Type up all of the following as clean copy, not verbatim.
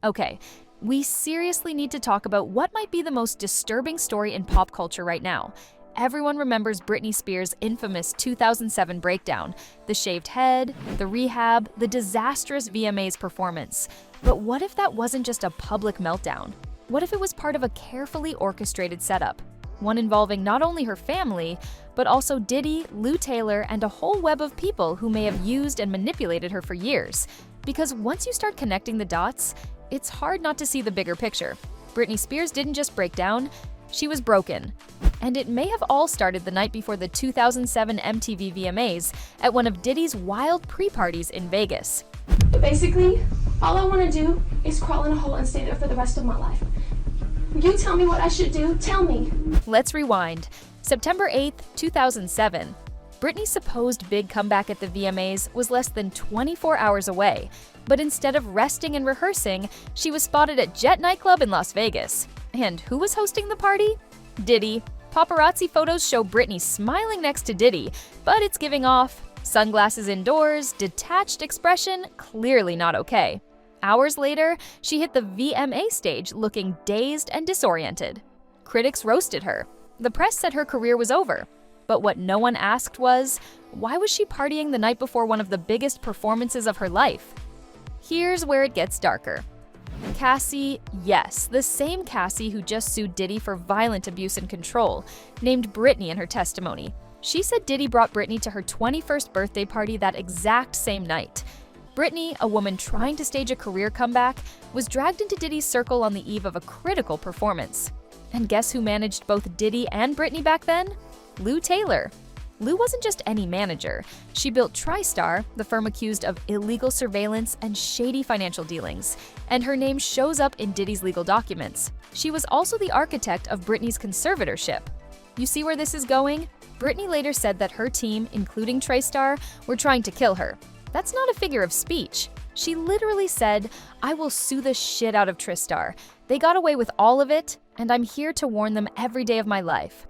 Okay, we seriously need to talk about what might be the most disturbing story in pop culture right now. Everyone remembers Britney Spears' infamous 2007 breakdown, the shaved head, the rehab, the disastrous VMAs performance. But what if that wasn't just a public meltdown? What if it was part of a carefully orchestrated setup? One involving not only her family, but also Diddy, Lou Taylor, and a whole web of people who may have used and manipulated her for years. Because once you start connecting the dots, it's hard not to see the bigger picture. Britney Spears didn't just break down, she was broken. And it may have all started the night before the 2007 MTV VMAs at one of Diddy's wild pre-parties in Vegas. Basically, all I want to do is crawl in a hole and stay there for the rest of my life. You tell me what I should do, tell me. Let's rewind. September 8th, 2007. Britney's supposed big comeback at the VMAs was less than 24 hours away, but instead of resting and rehearsing, she was spotted at Jet Nightclub in Las Vegas. And who was hosting the party? Diddy. Paparazzi photos show Britney smiling next to Diddy, but it's giving off. Sunglasses indoors, detached expression, clearly not okay. Hours later, she hit the VMA stage looking dazed and disoriented. Critics roasted her. The press said her career was over. But what no one asked was, why was she partying the night before one of the biggest performances of her life? Here's where it gets darker. Cassie, yes, the same Cassie who just sued Diddy for violent abuse and control, named Britney in her testimony. She said Diddy brought Britney to her 21st birthday party that exact same night. Britney, a woman trying to stage a career comeback, was dragged into Diddy's circle on the eve of a critical performance. And guess who managed both Diddy and Britney back then? Lou Taylor. Lou wasn't just any manager. She built TriStar, the firm accused of illegal surveillance and shady financial dealings, and her name shows up in Diddy's legal documents. She was also the architect of Britney's conservatorship. You see where this is going? Britney later said that her team, including TriStar, were trying to kill her. That's not a figure of speech. She literally said, "I will sue the shit out of TriStar. They got away with all of it, and I'm here to warn them every day of my life."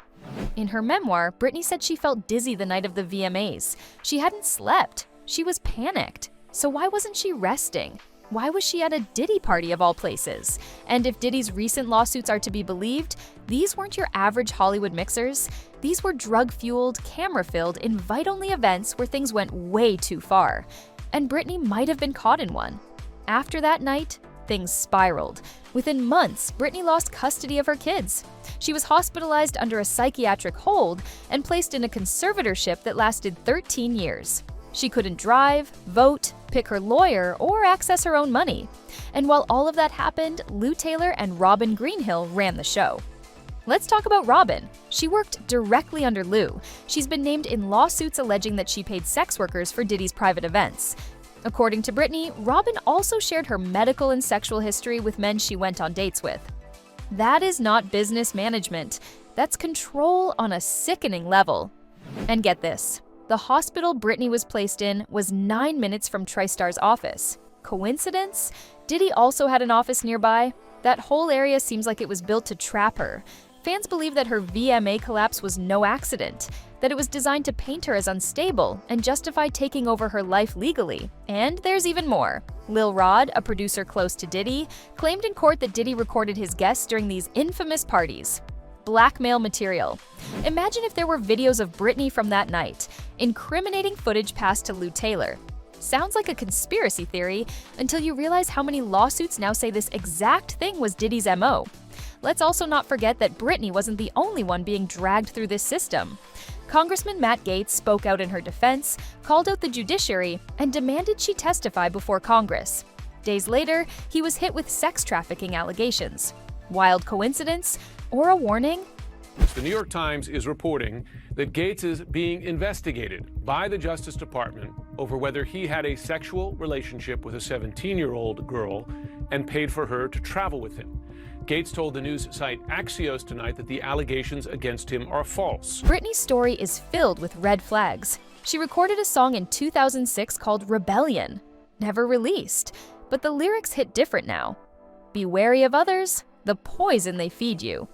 In her memoir, Britney said she felt dizzy the night of the VMAs. She hadn't slept. She was panicked. So why wasn't she resting? Why was she at a Diddy party of all places? And if Diddy's recent lawsuits are to be believed, these weren't your average Hollywood mixers. These were drug-fueled, camera-filled, invite-only events where things went way too far. And Britney might have been caught in one. After that night, things spiraled. Within months, Britney lost custody of her kids. She was hospitalized under a psychiatric hold and placed in a conservatorship that lasted 13 years. She couldn't drive, vote, pick her lawyer, or access her own money. And while all of that happened, Lou Taylor and Robin Greenhill ran the show. Let's talk about Robin. She worked directly under Lou. She's been named in lawsuits alleging that she paid sex workers for Diddy's private events. According to Britney, Robin also shared her medical and sexual history with men she went on dates with. That is not business management. That's control on a sickening level. And get this, the hospital Britney was placed in was 9 minutes from TriStar's office. Coincidence? Diddy also had an office nearby. That whole area seems like it was built to trap her. Fans believe that her VMA collapse was no accident, that it was designed to paint her as unstable and justify taking over her life legally. And there's even more. Lil Rod, a producer close to Diddy, claimed in court that Diddy recorded his guests during these infamous parties. Blackmail material. Imagine if there were videos of Britney from that night. Incriminating footage passed to Lou Taylor. Sounds like a conspiracy theory until you realize how many lawsuits now say this exact thing was Diddy's MO. Let's also not forget that Britney wasn't the only one being dragged through this system. Congressman Matt Gaetz spoke out in her defense, called out the judiciary, and demanded she testify before Congress. Days later, he was hit with sex trafficking allegations. Wild coincidence? Or a warning? The New York Times is reporting that Gaetz is being investigated by the Justice Department over whether he had a sexual relationship with a 17-year-old girl and paid for her to travel with him. Gaetz told the news site Axios tonight that the allegations against him are false. Britney's story is filled with red flags. She recorded a song in 2006 called Rebellion, never released, but the lyrics hit different now. Be wary of others, the poison they feed you.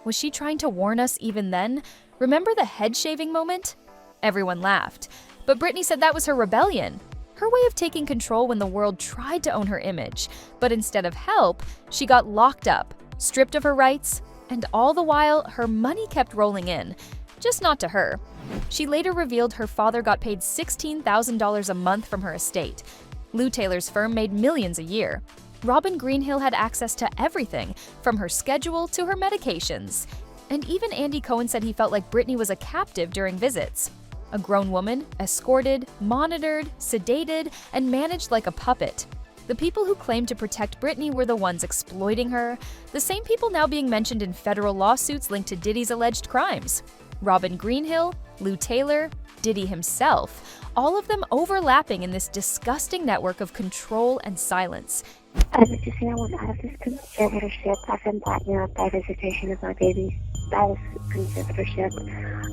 Was she trying to warn us even then? Remember the head shaving moment? Everyone laughed, but Britney said that was her rebellion. Her way of taking control when the world tried to own her image, but instead of help, she got locked up, stripped of her rights, and all the while, her money kept rolling in, just not to her. She later revealed her father got paid $16,000 a month from her estate. Lou Taylor's firm made millions a year. Robin Greenhill had access to everything, from her schedule to her medications. And even Andy Cohen said he felt like Britney was a captive during visits. A grown woman, escorted, monitored, sedated, and managed like a puppet. The people who claimed to protect Britney were the ones exploiting her, the same people now being mentioned in federal lawsuits linked to Diddy's alleged crimes. Robin Greenhill, Lou Taylor, Diddy himself, all of them overlapping in this disgusting network of control and silence. I was just saying I was out of this conservatorship. I've been blackmailed by visitation of my babies. That was conservatorship.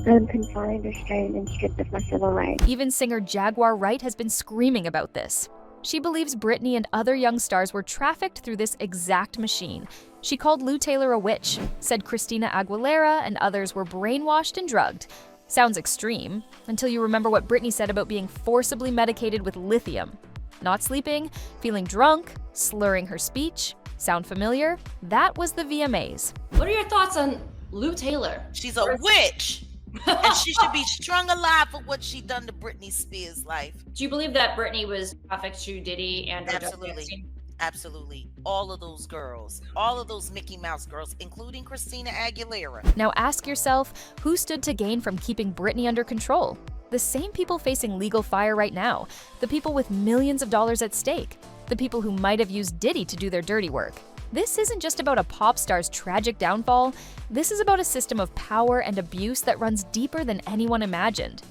I'm confined, restrained, and stripped of my civil rights. Even singer Jaguar Wright has been screaming about this. She believes Britney and other young stars were trafficked through this exact machine. She called Lou Taylor a witch, said Christina Aguilera and others were brainwashed and drugged. Sounds extreme, until you remember what Britney said about being forcibly medicated with lithium. Not sleeping, feeling drunk, slurring her speech. Sound familiar? That was the VMAs. What are your thoughts on Lou Taylor? She's a witch. And she should be strung alive for what she done to Britney Spears' life. Do you believe that Britney was trafficked to Diddy and Absolutely. Absolutely. All of those girls, all of those Mickey Mouse girls, including Christina Aguilera. Now ask yourself, who stood to gain from keeping Britney under control? The same people facing legal fire right now, the people with millions of dollars at stake, the people who might have used Diddy to do their dirty work. This isn't just about a pop star's tragic downfall, this is about a system of power and abuse that runs deeper than anyone imagined.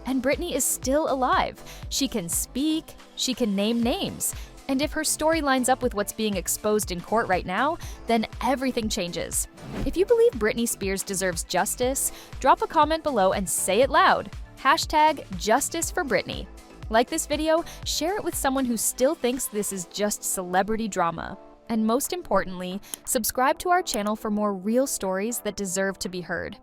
And Britney is still alive. She can speak, she can name names. And if her story lines up with what's being exposed in court right now, then everything changes. If you believe Britney Spears deserves justice, drop a comment below and say it loud. #JusticeForBritney. Like this video, share it with someone who still thinks this is just celebrity drama. And most importantly, subscribe to our channel for more real stories that deserve to be heard.